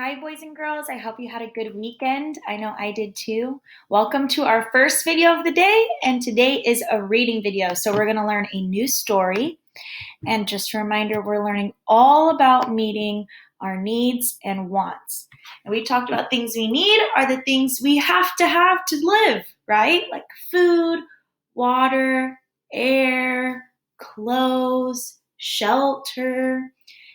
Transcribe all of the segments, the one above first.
Hi, boys and girls. I hope you had a good weekend. I know I did too. Welcome to our first video of the day, and today is a reading video. So we're going to learn a new story. And just a reminder, we're learning all about meeting our needs and wants. And we talked about things we need are the things we have to live, right? Like food, water, air, clothes, shelter.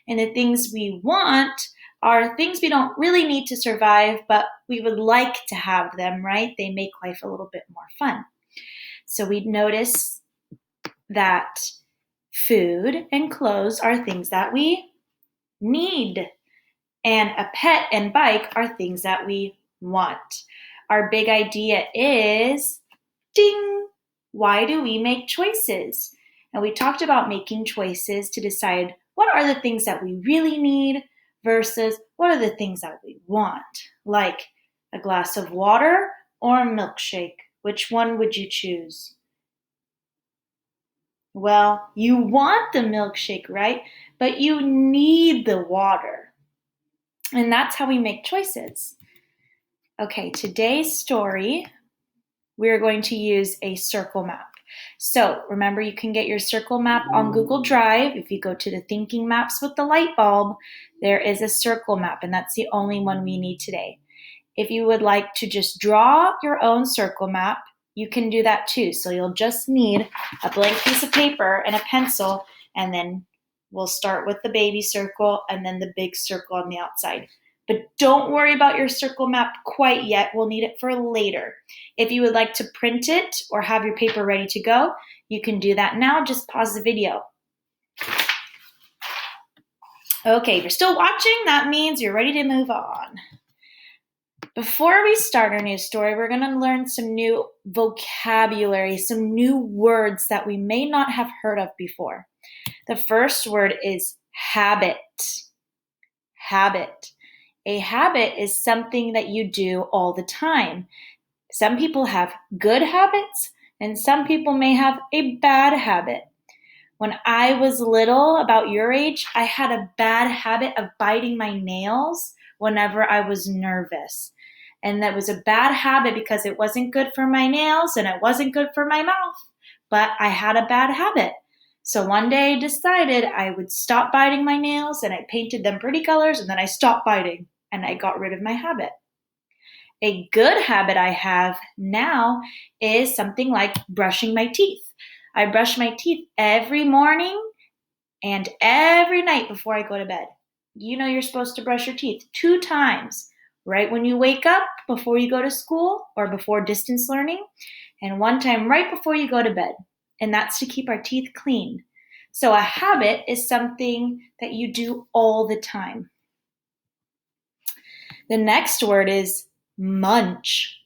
And the things we want are things we don't really need to survive, but we would like to have them, right? They make life a little bit more fun. So we notice that food and clothes are things that we need, and a pet and bike are things that we want. Our big idea is, ding, why do we make choices? And we talked about making choices to decide what are the things that we really need versus what are the things that we want, like a glass of water or a milkshake. Which one would you choose? Well, you want the milkshake, right? But you need the water. And that's how we make choices. Okay, today's story, we're going to use a circle map. So remember, you can get your circle map on Google Drive. If you go to the Thinking Maps with the light bulb, there is a circle map, and that's the only one we need today. If you would like to just draw your own circle map, you can do that too. So you'll just need a blank piece of paper and a pencil, and then we'll start with the baby circle and then the big circle on the outside. But don't worry about your circle map quite yet. We'll need it for later. If you would like to print it or have your paper ready to go, you can do that now. Just pause the video. Okay, if you're still watching, that means you're ready to move on. Before we start our new story, we're going to learn some new vocabulary, some new words that we may not have heard of before. The first word is habit. Habit. A habit is something that you do all the time. Some people have good habits, and some people may have a bad habit. When I was little, about your age, I had a bad habit of biting my nails whenever I was nervous. And that was a bad habit because it wasn't good for my nails and it wasn't good for my mouth. But I had a bad habit. So one day I decided I would stop biting my nails, and I painted them pretty colors, and then I stopped biting and I got rid of my habit. A good habit I have now is something like brushing my teeth. I brush my teeth every morning and every night before I go to bed. You know you're supposed to brush your teeth 2 times, right when you wake up, before you go to school or before distance learning, and 1 time right before you go to bed. And that's to keep our teeth clean. So a habit is something that you do all the time. The next word is munch.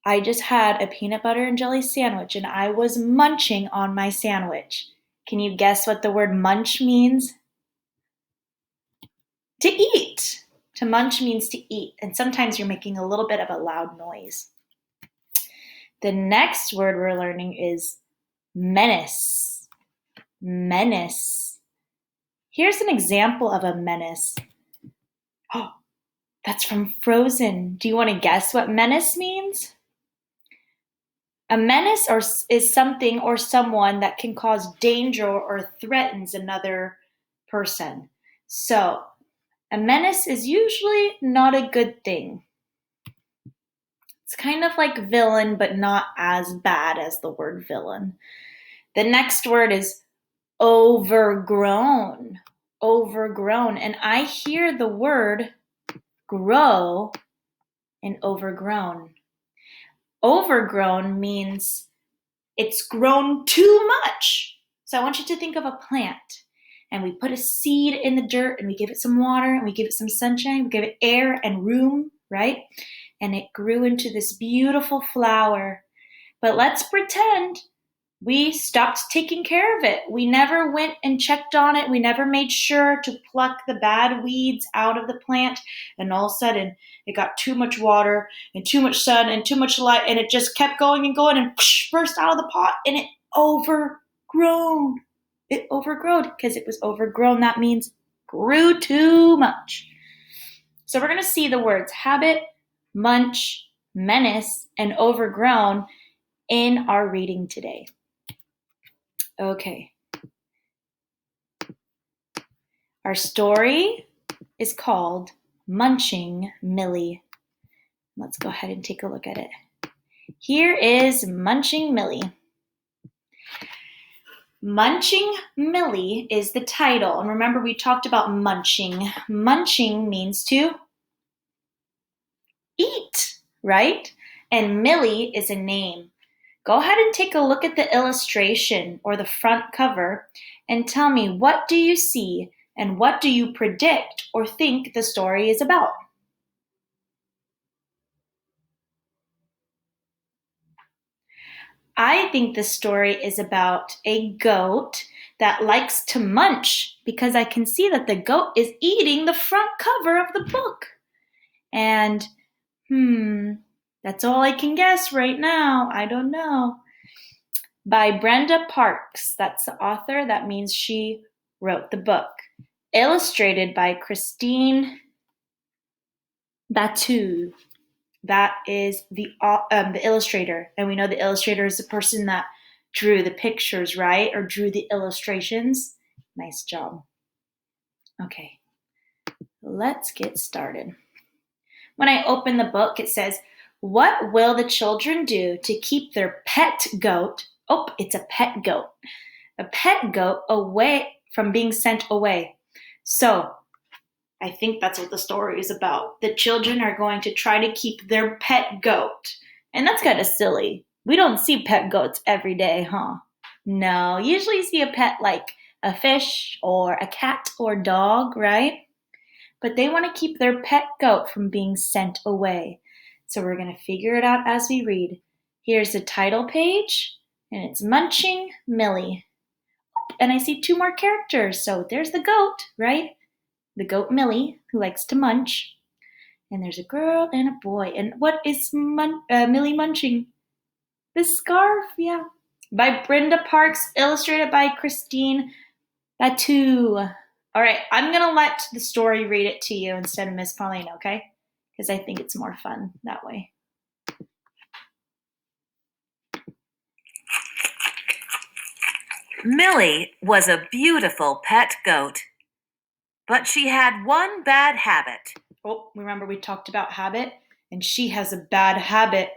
I just had a peanut butter and jelly sandwich, and I was munching on my sandwich. Can you guess what the word munch means? To eat. To munch means to eat, and sometimes you're making a little bit of a loud noise. The next word we're learning is menace. Menace. Here's an example of a menace. Oh, that's from Frozen. Do you want to guess what menace means? A menace is something or someone that can cause danger or threatens another person. So, a menace is usually not a good thing. It's kind of like villain, but not as bad as the word villain. The next word is overgrown. Overgrown. And I hear the word grow in overgrown. Overgrown means it's grown too much. So I want you to think of a plant, and we put a seed in the dirt, and we give it some water, and we give it some sunshine, we give it air and room, right? And it grew into this beautiful flower. But let's pretend we stopped taking care of it. We never went and checked on it. We never made sure to pluck the bad weeds out of the plant. And all of a sudden, it got too much water and too much sun and too much light. And it just kept going and going and burst out of the pot. And it overgrown. It overgrowed because it was overgrown. That means grew too much. So we're going to see the words habit, munch, menace, and overgrown in our reading today. Okay. Our story is called Munching Millie. Let's go ahead and take a look at it. Here is Munching Millie. Munching Millie is the title. And remember, we talked about munching. Munching means to eat, right? And Millie is a name. Go ahead and take a look at the illustration or the front cover and tell me, what do you see and what do you predict or think the story is about? I think the story is about a goat that likes to munch because I can see that the goat is eating the front cover of the book. And, that's all I can guess right now. I don't know. By Brenda Parks. That's the author. That means she wrote the book. Illustrated by Christine Batu. That is the illustrator. And we know the illustrator is the person that drew the pictures, right? Or drew the illustrations. Nice job. Okay, let's get started. When I open the book, it says, what will the children do to keep their pet goat, it's a pet goat, away from being sent away? So I think that's what the story is about. The children are going to try to keep their pet goat. And that's kind of silly. We don't see pet goats every day, huh? No, usually you see a pet like a fish or a cat or dog, right? But they want to keep their pet goat from being sent away. So we're going to figure it out as we read. Here's the title page, and it's Munching Millie. And I see 2 more characters. So there's the goat, right? The goat Millie, who likes to munch. And there's a girl and a boy. And what is Millie munching? The scarf, yeah. By Brenda Parks, illustrated by Christine Batu. All right, I'm going to let the story read it to you instead of Miss Pauline, okay? Because I think it's more fun that way. Millie was a beautiful pet goat, but she had one bad habit. Remember we talked about habit? And she has a bad habit.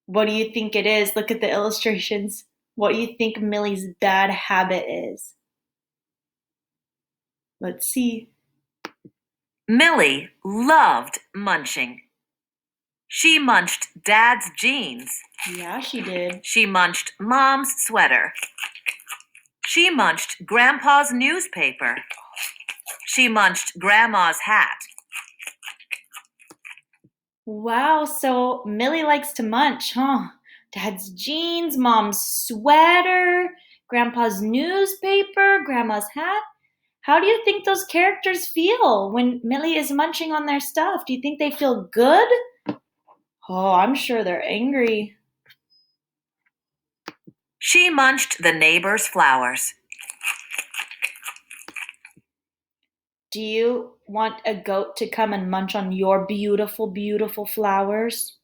What do you think it is? Look at the illustrations. What do you think Millie's bad habit is? Let's see. Millie loved munching. She munched Dad's jeans. Yeah, she did. She munched Mom's sweater. She munched Grandpa's newspaper. She munched Grandma's hat. Wow, so Millie likes to munch, huh? Dad's jeans, Mom's sweater, Grandpa's newspaper, Grandma's hat. How do you think those characters feel when Millie is munching on their stuff? Do you think they feel good? Oh, I'm sure they're angry. She munched the neighbor's flowers. Do you want a goat to come and munch on your beautiful, beautiful flowers?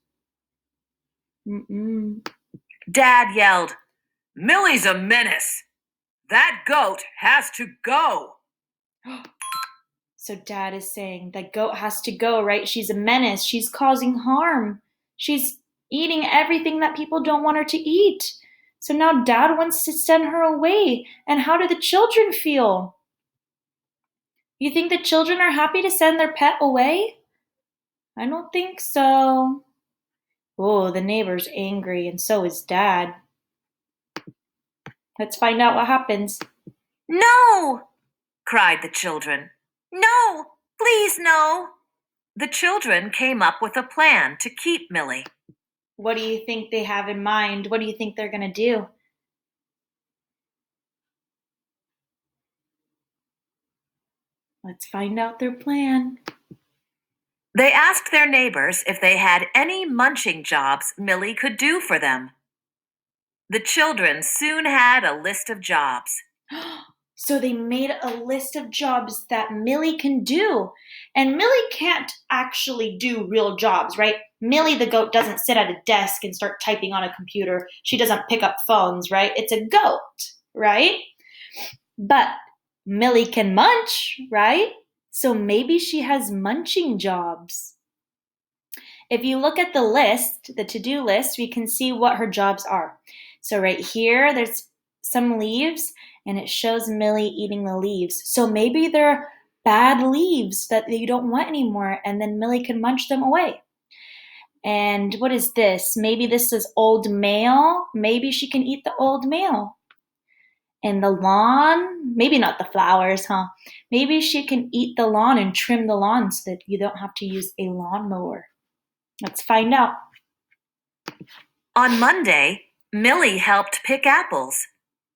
Dad yelled, "Millie's a menace. That goat has to go." So Dad is saying that goat has to go, right? She's a menace. She's causing harm. She's eating everything that people don't want her to eat. So now Dad wants to send her away. And how do the children feel? You think the children are happy to send their pet away? I don't think so. Oh, the neighbor's angry, and so is Dad. Let's find out what happens. "No!" cried the children. "No! Please, no!" The children came up with a plan to keep Millie. What do you think they have in mind? What do you think they're going to do? Let's find out their plan. They asked their neighbors if they had any munching jobs Millie could do for them. The children soon had a list of jobs. So they made a list of jobs that Millie can do. And Millie can't actually do real jobs, right? Millie the goat doesn't sit at a desk and start typing on a computer. She doesn't pick up phones, right? It's a goat, right? But Millie can munch, right? So maybe she has munching jobs. If you look at the list, the to-do list, we can see what her jobs are. So right here, there's some leaves, and it shows Millie eating the leaves. So maybe they're bad leaves that you don't want anymore, and then Millie can munch them away. And what is this? Maybe this is old mail. Maybe she can eat the old mail. And the lawn, maybe not the flowers, huh? Maybe she can eat the lawn and trim the lawn so that you don't have to use a lawnmower. Let's find out. On Monday, Millie helped pick apples.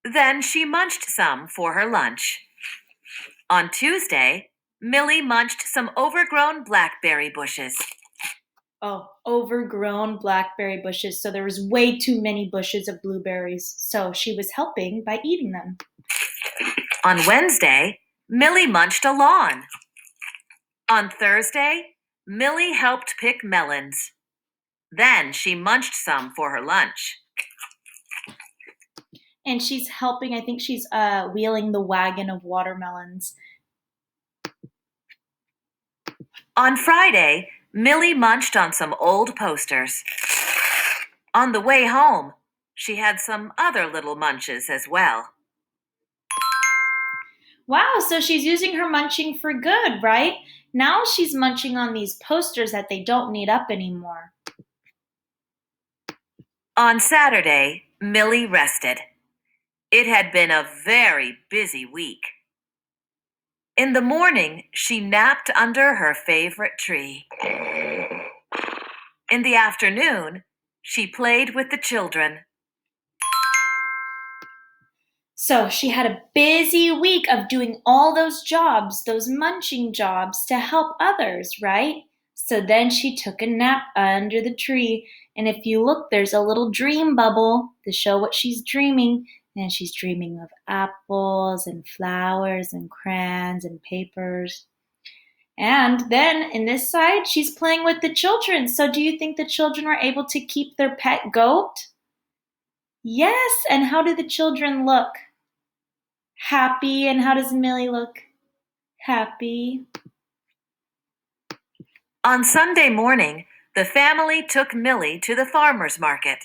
Then she munched some for her lunch. On Tuesday, Millie munched some overgrown blackberry bushes. Oh, overgrown blackberry bushes. So there was way too many bushes of blueberries. So she was helping by eating them. On Wednesday, Millie munched a lawn. On Thursday, Millie helped pick melons. Then she munched some for her lunch. And she's helping, I think she's wheeling the wagon of watermelons. On Friday, Millie munched on some old posters. On the way home, she had some other little munches as well. Wow, so she's using her munching for good, right? Now she's munching on these posters that they don't need up anymore. On Saturday, Millie rested. It had been a very busy week. In the morning, she napped under her favorite tree. In the afternoon, she played with the children. So she had a busy week of doing all those jobs, those munching jobs to help others, right? So then she took a nap under the tree. And if you look, there's a little dream bubble to show what she's dreaming. And she's dreaming of apples and flowers and crayons and papers. And then in this side, she's playing with the children. So do you think the children were able to keep their pet goat? Yes. And how do the children look? Happy. And how does Millie look? Happy. On Sunday morning, the family took Millie to the farmer's market.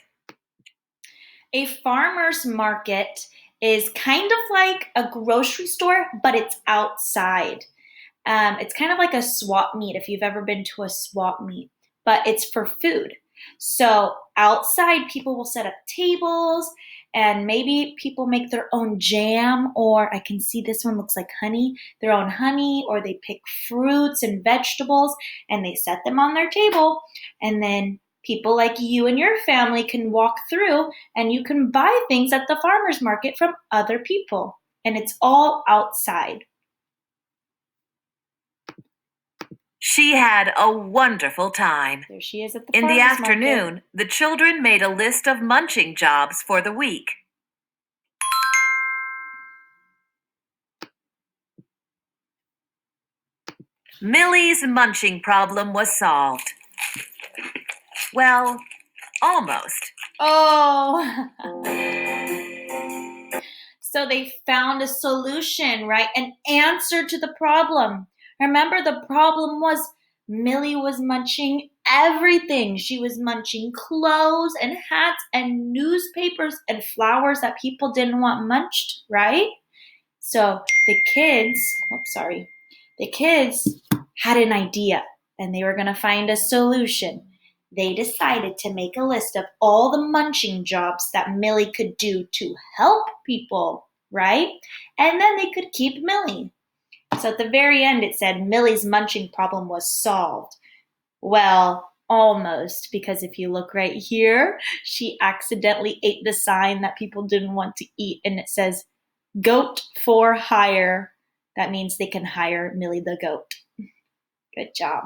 A farmer's market is kind of like a grocery store, but it's outside. It's kind of like a swap meet if you've ever been to a swap meet, but it's for food. So outside, people will set up tables and maybe people make their own jam, or I can see this one looks like honey, their own honey, or they pick fruits and vegetables and they set them on their table. And then people like you and your family can walk through and you can buy things at the farmer's market from other people. And it's all outside. She had a wonderful time. There she is at the In the farmer's afternoon, market. the children made a list of munching jobs for the week. Millie's munching problem was solved. Well, almost. Oh. So they found a solution, right? An answer to the problem. Remember, the problem was Millie was munching everything. She was munching clothes and hats and newspapers and flowers that people didn't want munched, right? So the kids had an idea and they were going to find a solution. They decided to make a list of all the munching jobs that Millie could do to help people, right? And then they could keep Millie. So at the very end, it said Millie's munching problem was solved. Well, almost, because if you look right here, she accidentally ate the sign that people didn't want to eat, and it says, goat for hire. That means they can hire Millie the goat. Good job.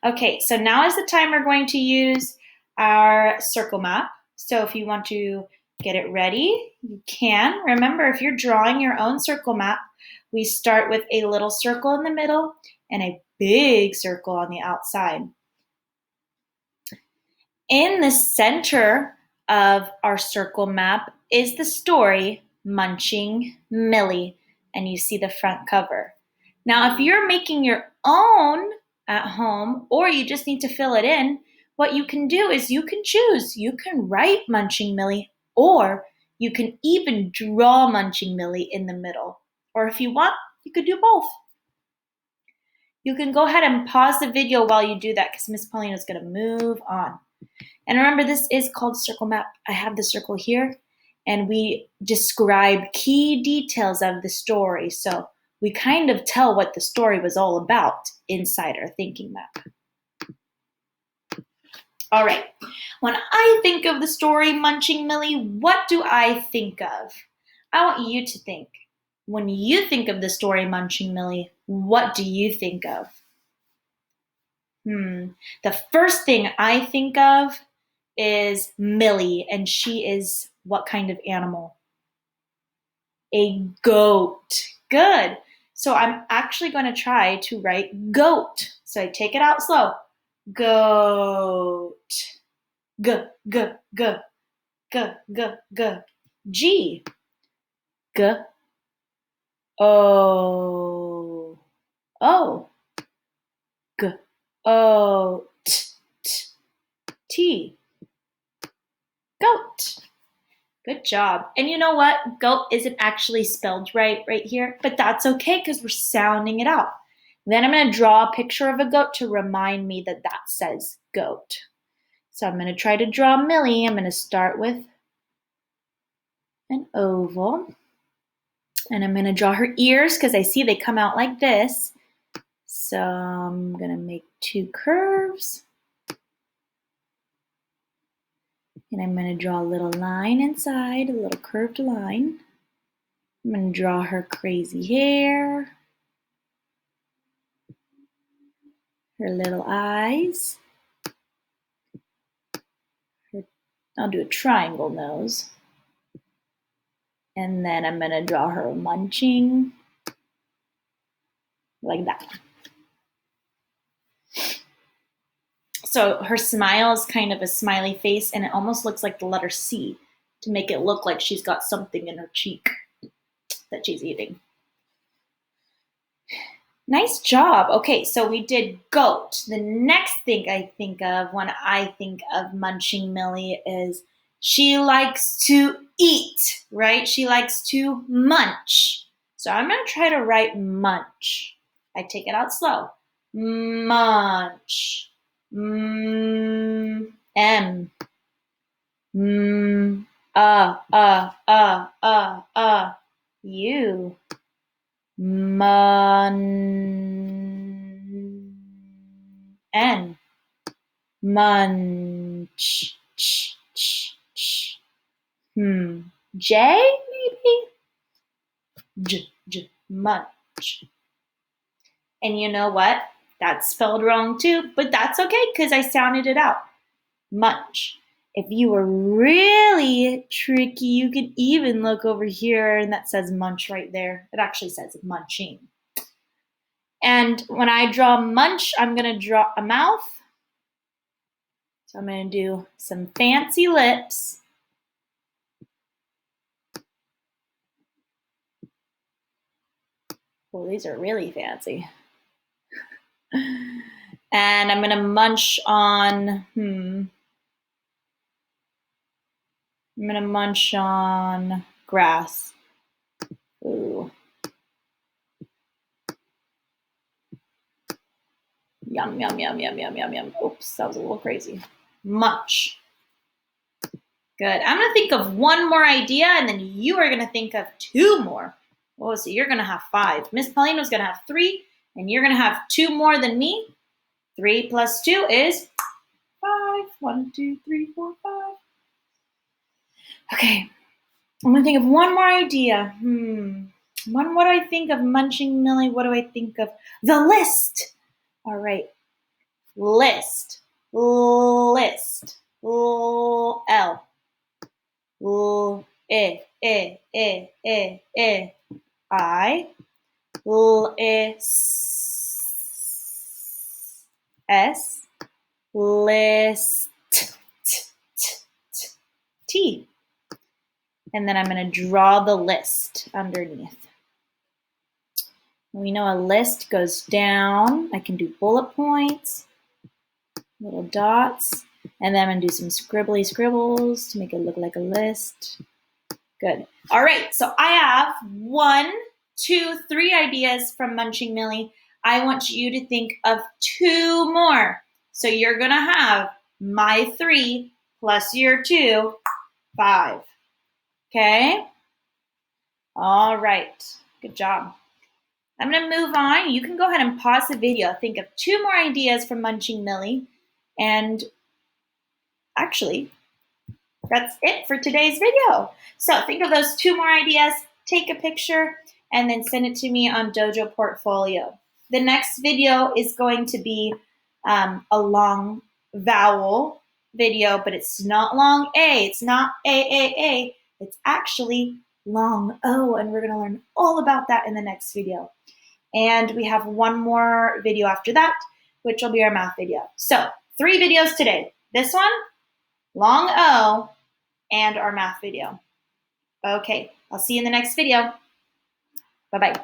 Okay, so now is the time we're going to use our circle map. So if you want to Get it ready. You can. Remember, if you're drawing your own circle map, we start with a little circle in the middle and a big circle on the outside. In the center of our circle map is the story Munching Millie, and you see the front cover. Now, if you're making your own at home or you just need to fill it in, what you can do is you can choose. You can write Munching Millie, or you can even draw Munching Millie in the middle. Or if you want, you could do both. You can go ahead and pause the video while you do that because Miss Paulina is going to move on. And remember, this is called circle map. I have the circle here, and we describe key details of the story. So we kind of tell what the story was all about inside our thinking map. All right, when I think of the story Munching Millie, what do I think of? I want you to think. When you think of the story Munching Millie, what do you think of? The first thing I think of is Millie, and she is what kind of animal? A goat. Good. So I'm actually going to try to write goat. So I take it out slow. Goat. G, g, g, g, g, g. G. G. O. O. G. O. T. T. T. Goat. Good job. And you know what? Goat isn't actually spelled right here, but that's okay because we're sounding it out. Then I'm going to draw a picture of a goat to remind me that that says goat. So I'm going to try to draw Millie. I'm going to start with an oval. And I'm going to draw her ears because I see they come out like this. So I'm going to make two curves. And I'm going to draw a little line inside, a little curved line. I'm going to draw her crazy hair, her little eyes. I'll do a triangle nose. And then I'm going to draw her munching, like that. So her smile is kind of a smiley face, and it almost looks like the letter C to make it look like she's got something in her cheek that she's eating. Nice job. Okay, so we did goat. The next thing I think of when I think of Munching Millie is she likes to eat, right? She likes to munch. So I'm going to try to write munch. I take it out slow. Munch. M. You. N. Munch. Ch, ch, ch. J, maybe? Munch. And you know what? That's spelled wrong too, but that's okay because I sounded it out. Munch. If you were really tricky, you could even look over here and that says munch right there. It actually says munching. And when I draw munch, I'm going to draw a mouth. So I'm going to do some fancy lips. Well, these are really fancy. And I'm going to munch on, I'm going to munch on grass. Ooh. Yum, yum, yum, yum, yum, yum, yum. Oops, that was a little crazy. Munch. Good. I'm going to think of one more idea, and then you are going to think of two more. Oh, so you're going to have 5. Miss Paulina's going to have 3, and you're going to have 2 more than me. 3 plus 2 is 5. 1, 2, 3, 4, 5. Okay. I'm going to think of one more idea. What do I think of Munching Millie? What do I think of? The list. All right. List. List. L. L, I, L, S, list, T. And then I'm going to draw the list underneath. We know a list goes down. I can do bullet points, little dots, and then I'm going to do some scribbly scribbles to make it look like a list. Good. All right, so I have 1, 2, 3 ideas from Munching Millie. I want you to think of 2 more. So you're going to have my 3 plus your 2, 5. Okay? All right. Good job. I'm going to move on. You can go ahead and pause the video. Think of 2 more ideas from Munching Millie. And actually, that's it for today's video. So think of those 2 more ideas, take a picture, and then send it to me on Dojo Portfolio. The next video is going to be a long vowel video, but it's not long A. It's not A. It's actually long O, and we're going to learn all about that in the next video. And we have 1 more video after that, which will be our math video. So 3 videos today. This one, long O, and our math video. Okay, I'll see you in the next video. Bye-bye.